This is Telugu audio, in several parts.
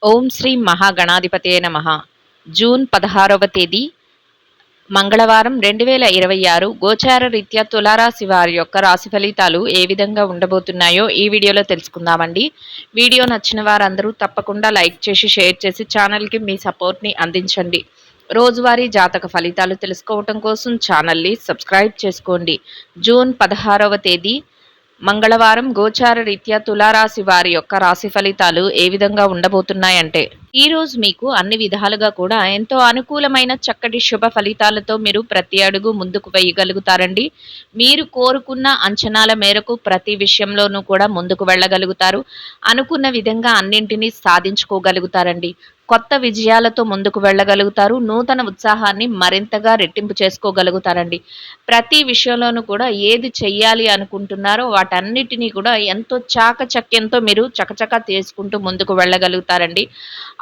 ఓం శ్రీ మహాగణాధిపతయే నమః. జూన్ 16వ తేదీ మంగళవారం 2026 గోచార రీత్యా తులారాశి వారి యొక్క రాశి ఫలితాలు ఏ విధంగా ఉండబోతున్నాయో ఈ వీడియోలో తెలుసుకుందామండి. వీడియో నచ్చిన వారందరూ తప్పకుండా లైక్ చేసి షేర్ చేసి ఛానల్కి మీ సపోర్ట్ని అందించండి. రోజువారీ జాతక ఫలితాలు తెలుసుకోవటం కోసం ఛానల్ని సబ్స్క్రైబ్ చేసుకోండి. జూన్ 16వ తేదీ మంగళవారం గోచార రీత్యా తులారాశి వారి యొక్క రాశి ఫలితాలు ఏ విధంగా ఉండబోతున్నాయంటే, ఈ రోజు మీకు అన్ని విధాలుగా కూడా ఎంతో అనుకూలమైన చక్కటి శుభ ఫలితాలతో మీరు ప్రతి అడుగు ముందుకు వేయగలుగుతారండి. మీరు కోరుకున్న అంచనాల మేరకు ప్రతి విషయంలోనూ కూడా ముందుకు వెళ్ళగలుగుతారు. అనుకున్న విధంగా అన్నింటినీ సాధించుకోగలుగుతారండి. కొత్త విజయాలతో ముందుకు వెళ్ళగలుగుతారు. నూతన ఉత్సాహాన్ని మరింతగా రెట్టింపు చేసుకోగలుగుతారండి. ప్రతి విషయంలోనూ కూడా ఏది చెయ్యాలి అనుకుంటున్నారో వాటన్నిటినీ కూడా ఎంతో చాకచక్యంతో మీరు చకచకా చేసుకుంటూ ముందుకు వెళ్ళగలుగుతారండి.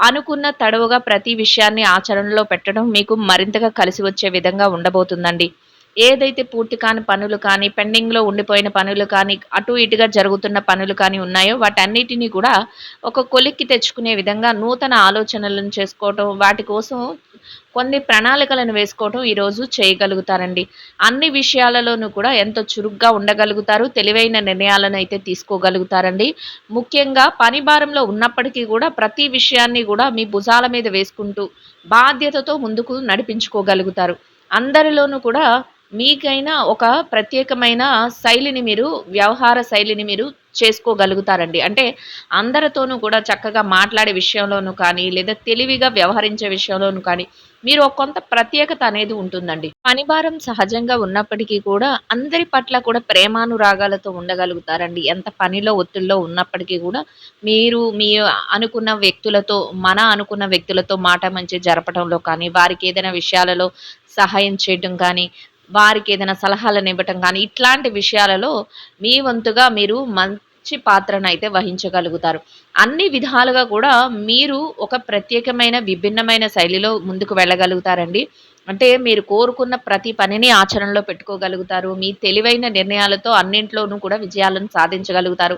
అనుకున్న తడవుగా ప్రతి విషయాన్ని ఆచరణలో పెట్టడం మీకు మరింతగా కలిసి వచ్చే విధంగా ఉండబోతుందండి. ఏదైతే పూర్తి కాని పనులు కానీ, పెండింగ్‌లో ఉండిపోయిన పనులు కానీ, అటు ఇటుగా జరుగుతున్న పనులు కానీ ఉన్నాయో వాటన్నిటిని కూడా ఒక కొలిక్కి తెచ్చుకునే విధంగా నూతన ఆలోచనలను చేసుకోవటం, వాటి కోసం కొన్ని ప్రణాళికలను వేసుకోవటం ఈరోజు చేయగలుగుతారండి. అన్ని విషయాలలోనూ కూడా ఎంతో చురుగ్గా ఉండగలుగుతారు. తెలివైన నిర్ణయాలను అయితే తీసుకోగలుగుతారండి. ముఖ్యంగా పని భారంలో ఉన్నప్పటికీ కూడా ప్రతి విషయాన్ని కూడా మీ భుజాల మీద వేసుకుంటూ బాధ్యతతో ముందుకు నడిపించుకోగలుగుతారు. అందరిలోనూ కూడా మీకైనా ఒక ప్రత్యేకమైన శైలిని మీరు వ్యవహార శైలిని మీరు చేసుకోగలుగుతారండి. అంటే అందరితోనూ కూడా చక్కగా మాట్లాడే విషయంలోనూ కానీ, లేదా తెలివిగా వ్యవహరించే విషయంలోనూ కానీ, మీరు ఒక కొంత ప్రత్యేకత అనేది ఉంటుందండి. పనిభారం సహజంగా ఉన్నప్పటికీ కూడా అందరి పట్ల కూడా ప్రేమానురాగాలతో ఉండగలుగుతారండి. ఎంత పనిలో ఒత్తిడిలో ఉన్నప్పటికీ కూడా మీరు మీ అనుకున్న వ్యక్తులతో మాట మంచి జరపడంలో కానీ, వారికి ఏదైనా విషయాలలో సహాయం చేయటం కానీ, వారికి ఏదైనా సలహాలనివ్వటం కానీ, ఇట్లాంటి విషయాలలో మీ వంతుగా మీరు మంచి పాత్రనైతే వహించగలుగుతారు. అన్ని విధాలుగా కూడా మీరు ఒక ప్రత్యేకమైన, విభిన్నమైన శైలిలో ముందుకు వెళ్ళగలుగుతారండి. అంటే మీరు కోరుకున్న ప్రతి పనిని ఆచరణలో పెట్టుకోగలుగుతారు. మీ తెలివైన నిర్ణయాలతో అన్నింట్లోనూ కూడా విజయాలను సాధించగలుగుతారు.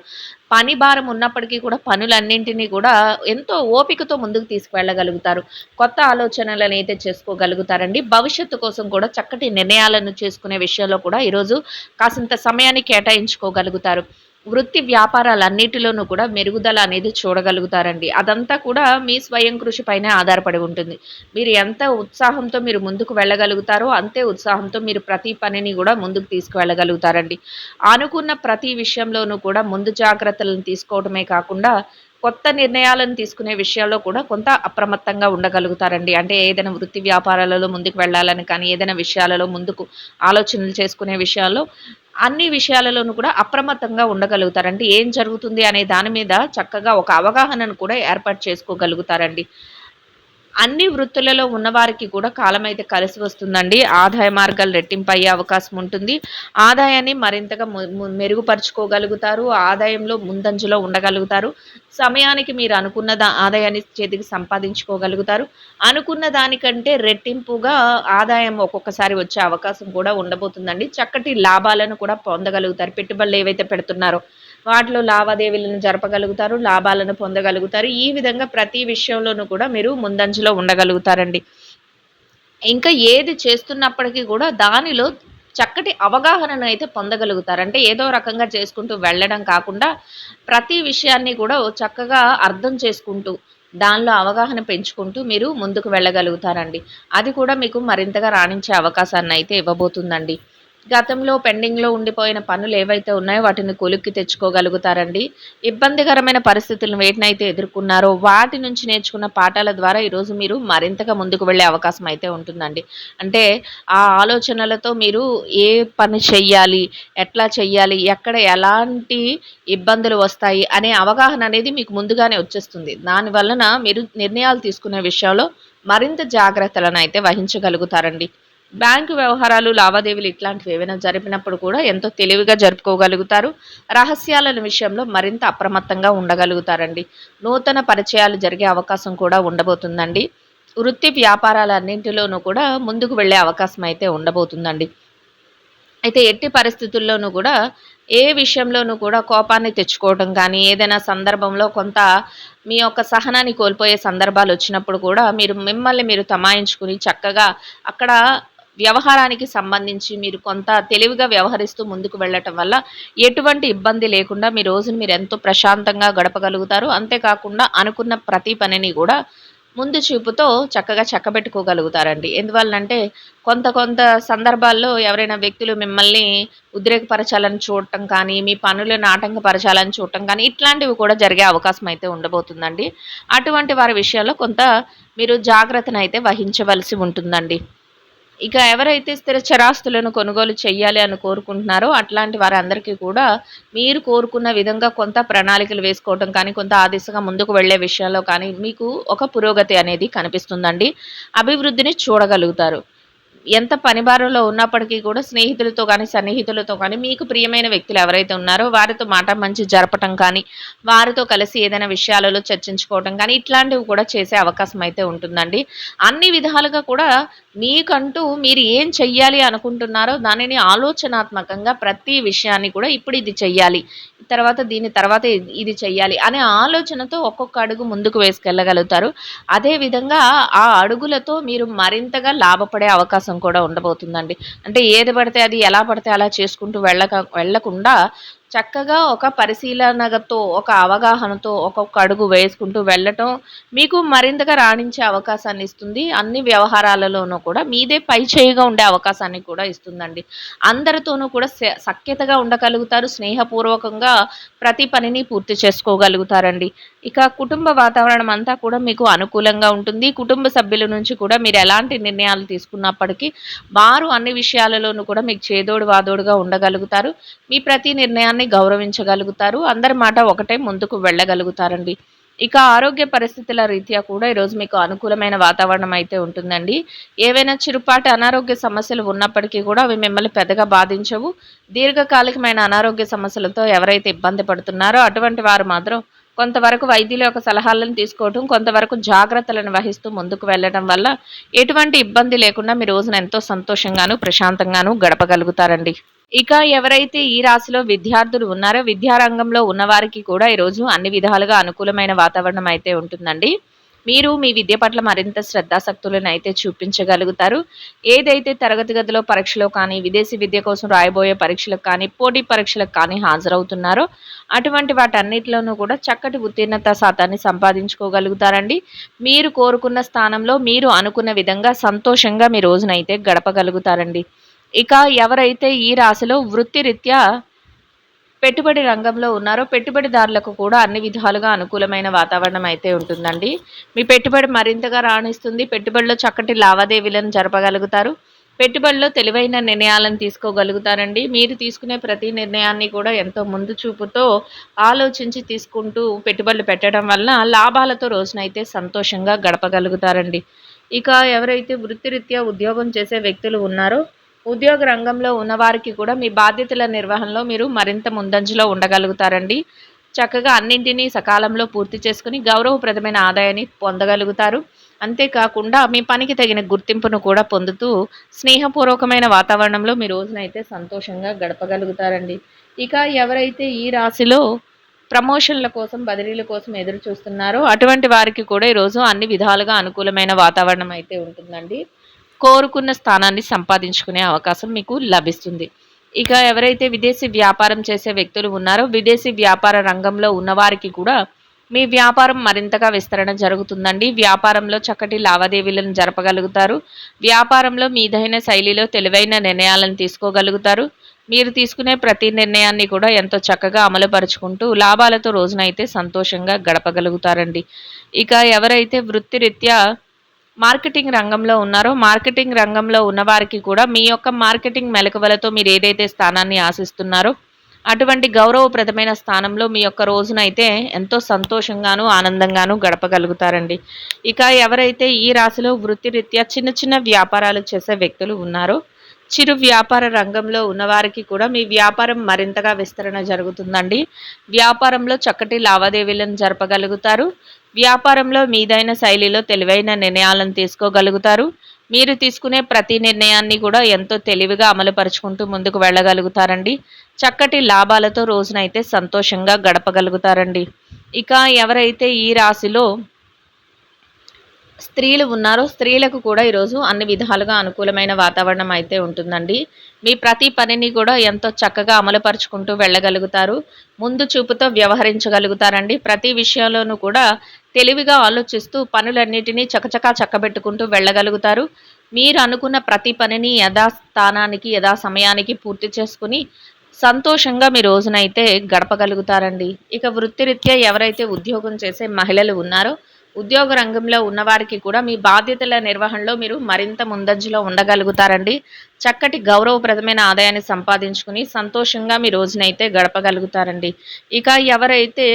పని భారం ఉన్నప్పటికీ కూడా పనులన్నింటినీ కూడా ఎంతో ఓపికతో ముందుకు తీసుకువెళ్ళగలుగుతారు. కొత్త ఆలోచనలనైతే చేసుకోగలుగుతారండి. భవిష్యత్తు కోసం కూడా చక్కటి నిర్ణయాలను చేసుకునే విషయంలో కూడా ఈరోజు కాసింత సమయాన్ని కేటాయించుకోగలుగుతారు. వృత్తి వ్యాపారాలన్నిటిలోనూ కూడా మెరుగుదల అనేది చూడగలుగుతారండి. అదంతా కూడా మీ స్వయం కృషి పైనే ఆధారపడి ఉంటుంది. మీరు ఎంత ఉత్సాహంతో మీరు ముందుకు వెళ్ళగలుగుతారో అంతే ఉత్సాహంతో మీరు ప్రతి పనిని కూడా ముందుకు తీసుకువెళ్ళగలుగుతారండి. అనుకున్న ప్రతి విషయంలోనూ కూడా ముందు జాగ్రత్తలను తీసుకోవడమే కాకుండా కొత్త నిర్ణయాలను తీసుకునే విషయాల్లో కూడా కొంత అప్రమత్తంగా ఉండగలుగుతారండి. అంటే ఏదైనా వృత్తి వ్యాపారాలలో ముందుకు వెళ్ళాలని కానీ, ఏదైనా విషయాలలో ముందుకు ఆలోచనలు చేసుకునే విషయాల్లో అన్ని విషయాలలోనూ కూడా అప్రమత్తంగా ఉండగలుగుతారు. అంటే ఏం జరుగుతుంది అనే దాని మీద చక్కగా ఒక అవగాహనను కూడా ఏర్పాటు చేసుకోగలుగుతారండి. అన్ని వృత్తులలో ఉన్నవారికి కూడా కాలమైతే కలిసి వస్తుందండి. ఆదాయ మార్గాలు రెట్టింపయ్యే అవకాశం ఉంటుంది. ఆదాయాన్ని మరింతగా మెరుగుపరుచుకోగలుగుతారు. ఆదాయంలో ముందంజలో ఉండగలుగుతారు. సమయానికి మీరు అనుకున్న ఆదాయాన్ని చేతికి సంపాదించుకోగలుగుతారు. అనుకున్న దానికంటే రెట్టింపుగా ఆదాయం ఒక్కొక్కసారి వచ్చే అవకాశం కూడా ఉండబోతుందండి. చక్కటి లాభాలను కూడా పొందగలుగుతారు. పెట్టుబడులు ఏవైతే పెడుతున్నారో వాటిలో లావాదేవీలను జరపగలుగుతారు. లాభాలను పొందగలుగుతారు. ఈ విధంగా ప్రతి విషయంలోనూ కూడా మీరు ముందంజలో ఉండగలుగుతారండి. ఇంకా ఏది చేస్తున్నప్పటికీ కూడా దానిలో చక్కటి అవగాహనను అయితే పొందగలుగుతారు. అంటే ఏదో రకంగా చేసుకుంటూ వెళ్ళడం కాకుండా ప్రతి విషయాన్ని కూడా చక్కగా అర్థం చేసుకుంటూ దానిలో అవగాహన పెంచుకుంటూ మీరు ముందుకు వెళ్ళగలుగుతారండి. అది కూడా మీకు మరింతగా రాణించే అవకాశాన్ని అయితే ఇవ్వబోతుందండి. గతంలో పెండింగ్‌లో ఉండిపోయిన పనులు ఏవైతే ఉన్నాయో వాటిని కొలిక్కి తెచ్చుకోగలుగుతారండి. ఇబ్బందికరమైన పరిస్థితులను వేటినైతే ఎదుర్కొన్నారో వాటి నుంచి నేర్చుకున్న పాఠాల ద్వారా ఈరోజు మీరు మరింతగా ముందుకు వెళ్ళే అవకాశం అయితే ఉంటుందండి. అంటే ఆ ఆలోచనలతో మీరు ఏ పని చెయ్యాలి, ఎట్లా చెయ్యాలి, ఎక్కడ ఎలాంటి ఇబ్బందులు వస్తాయి అనే అవగాహన అనేది మీకు ముందుగానే వచ్చేస్తుంది. దాని వలన మీరు నిర్ణయాలు తీసుకునే విషయంలో మరింత జాగ్రత్తలనైతే వహించగలుగుతారండి. బ్యాంకు వ్యవహారాలు, లావాదేవీలు ఇట్లాంటివి ఏవైనా జరిపినప్పుడు కూడా ఎంతో తెలివిగా జరుపుకోగలుగుతారు. రహస్యాల విషయంలో మరింత అప్రమత్తంగా ఉండగలుగుతారండి. నూతన పరిచయాలు జరిగే అవకాశం కూడా ఉండబోతుందండి. వృత్తి వ్యాపారాలన్నింటిలోనూ కూడా ముందుకు వెళ్ళే అవకాశం అయితే ఉండబోతుందండి. అయితే ఎట్టి పరిస్థితుల్లోనూ కూడా ఏ విషయంలోనూ కూడా కోపాన్ని తెచ్చుకోవటం కానీ, ఏదైనా సందర్భంలో కొంత మీ యొక్క సహనాన్ని కోల్పోయే సందర్భాలొచ్చినప్పుడు కూడా మీరు మిమ్మల్ని మీరు తమాయించుకుని చక్కగా అక్కడ వ్యవహారానికి సంబంధించి మీరు కొంత తెలివిగా వ్యవహరిస్తూ ముందుకు వెళ్ళటం వల్ల ఎటువంటి ఇబ్బంది లేకుండా మీ రోజుని మీరెంతో ప్రశాంతంగా గడపగలుగుతారు. అంతేకాకుండా అనుకున్న ప్రతి పనిని గూడా ముందు చూపుతో చక్కగా చక్కబెట్టుకోగలుగుతారండి. ఎందువలనంటే కొంత కొంత సందర్భాల్లో ఎవరైనా వ్యక్తులు మిమ్మల్ని ఉద్రేకపరచాలని చూడటం కానీ, మీ పనులను ఆటంకపరచాలని చూడటం కానీ, ఇట్లాంటివి కూడా జరిగే అవకాశం అయితే ఉండబోతుందండి. అటువంటి వారి విషయాల్లో కొంత మీరు జాగ్రత్తనైతే వహించవలసి ఉంటుందండి. ఇక ఎవరైతే స్థిర చరాస్తులను కొనుగోలు చెయ్యాలి అని కోరుకుంటున్నారో అట్లాంటి వారందరికీ కూడా మీరు కోరుకున్న విధంగా కొంత ప్రణాళికలు వేసుకోవటం కానీ, కొంత ఆ దిశగా ముందుకు వెళ్ళే విషయాల్లో కానీ మీకు ఒక పురోగతి అనేది కనిపిస్తుందండి. అభివృద్ధిని చూడగలుగుతారు. ఎంత పని భారంలో ఉన్నప్పటికీ కూడా స్నేహితులతో కానీ, సన్నిహితులతో కానీ, మీకు ప్రియమైన వ్యక్తులు ఎవరైతే ఉన్నారో వారితో మాట మంచి జరపటం కానీ, వారితో కలిసి ఏదైనా విషయాలలో చర్చించుకోవటం కానీ, ఇట్లాంటివి కూడా చేసే అవకాశం అయితే ఉంటుందండి. అన్ని విధాలుగా కూడా మీకంటూ మీరు ఏం చెయ్యాలి అనుకుంటున్నారో దానిని ఆలోచనాత్మకంగా ప్రతి విషయాన్ని కూడా ఇప్పుడు ఇది చెయ్యాలి. దీని తర్వాత ఇది చెయ్యాలి అనే ఆలోచనతో ఒక్కొక్క అడుగు ముందుకు వేసుకెళ్ళగలుగుతారు. అదే విధంగా ఆ అడుగులతో మీరు మరింతగా లాభపడే అవకాశం కూడా ఉండబోతుందండి. అంటే ఏది పడితే అది, ఎలా పడితే అలా చేసుకుంటూ వెళ్ళకుండా చక్కగా ఒక పరిశీలనతో, ఒక అవగాహనతో ఒక్కొక్క అడుగు వేసుకుంటూ వెళ్ళటం మీకు మరింతగా రాణించే అవకాశాన్ని ఇస్తుంది. అన్ని వ్యవహారాలలోనూ కూడా మీదే పైచేయిగా ఉండే అవకాశాన్ని కూడా ఇస్తుందండి. అందరితోనూ కూడా సఖ్యతగా ఉండగలుగుతారు. స్నేహపూర్వకంగా ప్రతి పనిని పూర్తి చేసుకోగలుగుతారండి. ఇక కుటుంబ వాతావరణం అంతా కూడా మీకు అనుకూలంగా ఉంటుంది. కుటుంబ సభ్యుల నుంచి కూడా మీరు ఎలాంటి నిర్ణయాలు తీసుకున్నప్పటికీ వారు అన్ని విషయాలలోనూ కూడా మీకు చేదోడు వాదోడుగా ఉండగలుగుతారు. మీ ప్రతి నిర్ణయాన్ని గౌరవించగలుగుతారు. అందరి మాట ఒకటే, ముందుకు వెళ్ళగలుగుతారండి. ఇక ఆరోగ్య పరిస్థితుల రీత్యా కూడా ఈరోజు మీకు అనుకూలమైన వాతావరణం అయితే ఉంటుందండి. ఏవైనా చిరుపాటి అనారోగ్య సమస్యలు ఉన్నప్పటికీ కూడా అవి మిమ్మల్ని పెద్దగా బాధించవు. దీర్ఘకాలికమైన అనారోగ్య సమస్యలతో ఎవరైతే ఇబ్బంది పడుతున్నారో అటువంటి వారు మాత్రం కొంతవరకు వైద్యుల యొక్క సలహాలను తీసుకోవటం, కొంతవరకు జాగ్రత్తలను వహిస్తూ ముందుకు వెళ్ళడం వల్ల ఎటువంటి ఇబ్బంది లేకుండా మీ రోజున ఎంతో సంతోషంగాను, ప్రశాంతంగాను గడపగలుగుతారండి. ఇక ఎవరైతే ఈ రాశిలో విద్యార్థులు ఉన్నారో విద్యారంగంలో ఉన్నవారికి కూడా ఈరోజు అన్ని విధాలుగా అనుకూలమైన వాతావరణం అయితే ఉంటుందండి. మీరు మీ విద్య పట్ల మరింత శ్రద్ధాశక్తులను అయితే చూపించగలుగుతారు. ఏదైతే తరగతి గదిలో పరీక్షలో కానీ, విదేశీ విద్య కోసం రాయబోయే పరీక్షలకు కానీ, పోటీ పరీక్షలకు కానీ హాజరవుతున్నారో అటువంటి వాటన్నిటిలోనూ కూడా చక్కటి ఉత్తీర్ణత శాతాన్ని సంపాదించుకోగలుగుతారండి. మీరు కోరుకున్న స్థానంలో మీరు అనుకున్న విధంగా సంతోషంగా మీ రోజునైతే గడపగలుగుతారండి. ఇక ఎవరైతే ఈ రాశిలో వృత్తిరీత్యా పెట్టుబడి రంగంలో ఉన్నారో పెట్టుబడిదారులకు కూడా అన్ని విధాలుగా అనుకూలమైన వాతావరణం అయితే ఉంటుందండి. మీ పెట్టుబడి మరింతగా రాణిస్తుంది. పెట్టుబడిలో చక్కటి లావాదేవీలను జరపగలుగుతారు. పెట్టుబడిలో తెలివైన నిర్ణయాలను తీసుకోగలుగుతారండి. మీరు తీసుకునే ప్రతి నిర్ణయాన్ని కూడా ఎంతో ముందు చూపుతో ఆలోచించి తీసుకుంటూ పెట్టుబడులు పెట్టడం వల్ల లాభాలతో రోజునైతే సంతోషంగా గడపగలుగుతారండి. ఇక ఎవరైతే వృత్తిరీత్యా ఉద్యోగం చేసే వ్యక్తులు ఉన్నారో ఉద్యోగ రంగంలో ఉన్నవారికి కూడా మీ బాధ్యతల నిర్వహణలో మీరు మరింత ముందంజలో ఉండగలుగుతారండి. చక్కగా అన్నింటినీ సకాలంలో పూర్తి చేసుకుని గౌరవప్రదమైన ఆదాయాన్ని పొందగలుగుతారు. అంతేకాకుండా మీ పనికి తగిన గుర్తింపును కూడా పొందుతూ స్నేహపూర్వకమైన వాతావరణంలో మీ రోజునైతే సంతోషంగా గడపగలుగుతారండి. ఇక ఎవరైతే ఈ రాశిలో ప్రమోషన్ల కోసం, బదిలీల కోసం ఎదురు చూస్తున్నారో అటువంటి వారికి కూడా ఈరోజు అన్ని విధాలుగా అనుకూలమైన వాతావరణం అయితే ఉంటుందండి. కోరుకున్న స్థానాన్ని సంపాదించుకునే అవకాశం మీకు లభిస్తుంది. ఇక ఎవరైతే విదేశీ వ్యాపారం చేసే వ్యక్తులు ఉన్నారో విదేశీ వ్యాపార రంగంలో ఉన్నవారికి కూడా మీ వ్యాపారం మరింతగా విస్తరణ జరుగుతుందండి. వ్యాపారంలో చక్కటి లావాదేవీలను జరపగలుగుతారు. వ్యాపారంలో మీదైన శైలిలో తెలివైన నిర్ణయాలను తీసుకోగలుగుతారు. మీరు తీసుకునే ప్రతి నిర్ణయాన్ని కూడా ఎంతో చక్కగా అమలుపరుచుకుంటూ లాభాలతో రోజునైతే సంతోషంగా గడపగలుగుతారండి. ఇక ఎవరైతే వృత్తిరీత్యా మార్కెటింగ్ రంగంలో ఉన్నారో మార్కెటింగ్ రంగంలో ఉన్నవారికి కూడా మీ యొక్క మార్కెటింగ్ మెలకువలతో మీరు ఏదైతే స్థానాన్ని ఆశిస్తున్నారో అటువంటి గౌరవప్రదమైన స్థానంలో మీ యొక్క రోజునైతే ఎంతో సంతోషంగాను, ఆనందంగాను గడపగలుగుతారండి. ఇక ఎవరైతే ఈ రాశిలో వృత్తిరీత్యా చిన్న చిన్న వ్యాపారాలు చేసే వ్యక్తులు ఉన్నారో చిరు వ్యాపార రంగంలో ఉన్నవారికి కూడా మీ వ్యాపారం మరింతగా విస్తరణ జరుగుతుందండి. వ్యాపారంలో చక్కటి లావాదేవీలను జరపగలుగుతారు. వ్యాపారంలో మీదైన శైలిలో తెలివైన నిర్ణయాలను తీసుకోగలుగుతారు. మీరు తీసుకునే ప్రతి నిర్ణయాన్ని కూడా ఎంతో తెలివిగా అమలుపరుచుకుంటూ ముందుకు వెళ్ళగలుగుతారండి. చక్కటి లాభాలతో రోజునైతే సంతోషంగా గడపగలుగుతారండి. ఇక ఎవరైతే ఈ రాశిలో స్త్రీలు ఉన్నారో స్త్రీలకు కూడా ఈరోజు అన్ని విధాలుగా అనుకూలమైన వాతావరణం అయితే ఉంటుందండి. మీ ప్రతి పనిని కూడా ఎంతో చక్కగా అమలుపరుచుకుంటూ వెళ్ళగలుగుతారు. ముందు చూపుతో వ్యవహరించగలుగుతారండి. ప్రతి విషయంలోనూ కూడా తెలివిగా ఆలోచిస్తూ పనులన్నిటినీ చకచకా చక్కబెట్టుకుంటూ వెళ్ళగలుగుతారు. మీరు అనుకున్న ప్రతి పనిని యథాస్థానానికి యథా సమయానికి పూర్తి చేసుకుని సంతోషంగా మీ రోజునైతే గడపగలుగుతారండి. ఇక వృత్తిరీత్యా ఎవరైతే ఉద్యోగం చేసే మహిళలు ఉన్నారో ఉద్యోగ రంగంలో ఉన్నవారికి కూడా మీ బాధ్యతల నిర్వహణలో మీరు మరింత ముందంజలో ఉండగలుగుతారండి. చక్కటి గౌరవప్రదమైన ఆదాయాన్ని సంపాదించుకుని సంతోషంగా మీ రోజునైతే గడపగలుగుతారండి. ఇక ఎవరైతే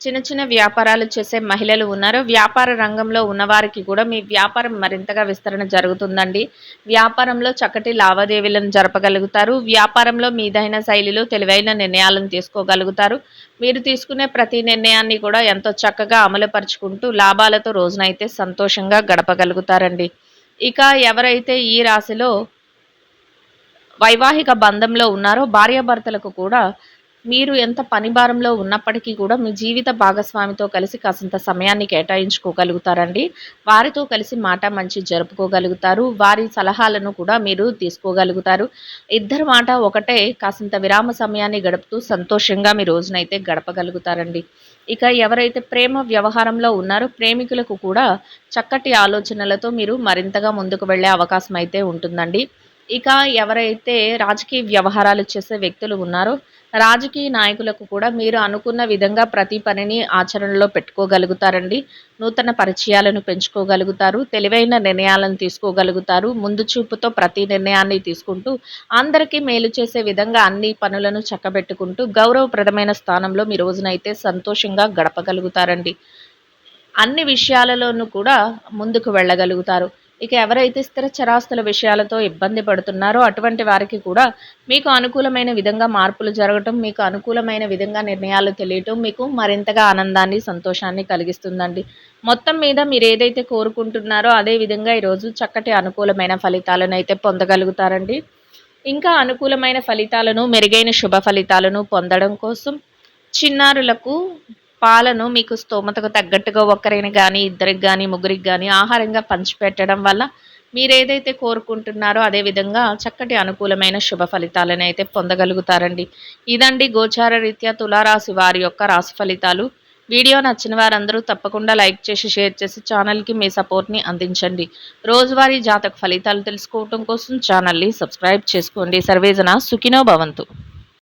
చిన్న చిన్న వ్యాపారాలు చేసే మహిళలు ఉన్నారో వ్యాపార రంగంలో ఉన్నవారికి కూడా మీ వ్యాపారం మరింతగా విస్తరణ జరుగుతుందండి. వ్యాపారంలో చక్కటి లావాదేవీలను జరపగలుగుతారు. వ్యాపారంలో మీదైన శైలిలో తెలివైన నిర్ణయాలను తీసుకోగలుగుతారు. మీరు తీసుకునే ప్రతి నిర్ణయాన్ని కూడా ఎంతో చక్కగా అమలుపరుచుకుంటూ లాభాలతో రోజునైతే సంతోషంగా గడపగలుగుతారండి. ఇక ఎవరైతే ఈ రాశిలో వైవాహిక బంధంలో ఉన్నారో భార్యాభర్తలకు కూడా మీరు ఎంత పని భారంలో ఉన్నప్పటికీ కూడా మీ జీవిత భాగస్వామితో కలిసి కాసింత సమయాన్ని కేటాయించుకోగలుగుతారండి. వారితో కలిసి మాట మంచి జరుపుకోగలుగుతారు. వారి సలహాలను కూడా మీరు తీసుకోగలుగుతారు. ఇద్దరి మాట ఒకటే కాసింత విరామ సమయాన్ని గడుపుతూ సంతోషంగా మీ రోజునైతే గడపగలుగుతారండి. ఇక ఎవరైతే ప్రేమ వ్యవహారంలో ఉన్నారో ప్రేమికులకు కూడా చక్కటి ఆలోచనలతో మీరు మరింతగా ముందుకు వెళ్ళే అవకాశం అయితే ఉంటుందండి. ఇక ఎవరైతే రాజకీయ వ్యవహారాలు చేసే వ్యక్తులు ఉన్నారో రాజకీయ నాయకులకు కూడా మీరు అనుకున్న విధంగా ప్రతి పనిని ఆచరణలో పెట్టుకోగలుగుతారండి. నూతన పరిచయాలను పెంచుకోగలుగుతారు. తెలివైన నిర్ణయాలను తీసుకోగలుగుతారు. ముందు చూపుతో ప్రతి నిర్ణయాన్ని తీసుకుంటూ అందరికీ మేలు చేసే విధంగా అన్ని పనులను చక్కబెట్టుకుంటూ గౌరవప్రదమైన స్థానంలో మీ రోజునైతే సంతోషంగా గడపగలుగుతారండి. అన్ని విషయాలలోనూ కూడా ముందుకు వెళ్ళగలుగుతారు. ఇక ఎవరైతే స్థిర చరాస్తుల విషయాలతో ఇబ్బంది పడుతున్నారో అటువంటి వారికి కూడా మీకు అనుకూలమైన విధంగా మార్పులు జరగటం, మీకు అనుకూలమైన విధంగా నిర్ణయాలు తెలియటం మీకు మరింతగా ఆనందాన్ని, సంతోషాన్ని కలిగిస్తుందండి. మొత్తం మీద మీరు ఏదైతే కోరుకుంటున్నారో అదే విధంగా ఈరోజు చక్కటి అనుకూలమైన ఫలితాలను అయితే పొందగలుగుతారండి. ఇంకా అనుకూలమైన ఫలితాలను, మెరుగైన శుభ ఫలితాలను పొందడం కోసం చిన్నారులకు పాలను మీకు స్తోమతకు తగ్గట్టుగా ఒకరికి గానీ, ఇద్దరికి గానీ, ముగ్గురికి గానీ ఆహారంగా పంచిపెట్టడం వల్ల మీరేదైతే కోరుకుంటున్నారో అదే విధంగా చక్కటి అనుకూలమైన శుభ ఫలితాలను అయితే పొందగలుగుతారండి. ఇదండి గోచార రీత్యా తులారాశి వారి యొక్క రాశి ఫలితాలు. వీడియో నచ్చిన వారందరూ తప్పకుండా లైక్ చేసి, షేర్ చేసి ఛానల్‌కి మీ సపోర్ట్‌ని అందించండి. రోజువారీ జాతక ఫలితాలు తెలుసుకోవటం కోసం ఛానల్‌ని సబ్స్క్రైబ్ చేసుకోండి. సర్వేజన సుఖినో భవంతు.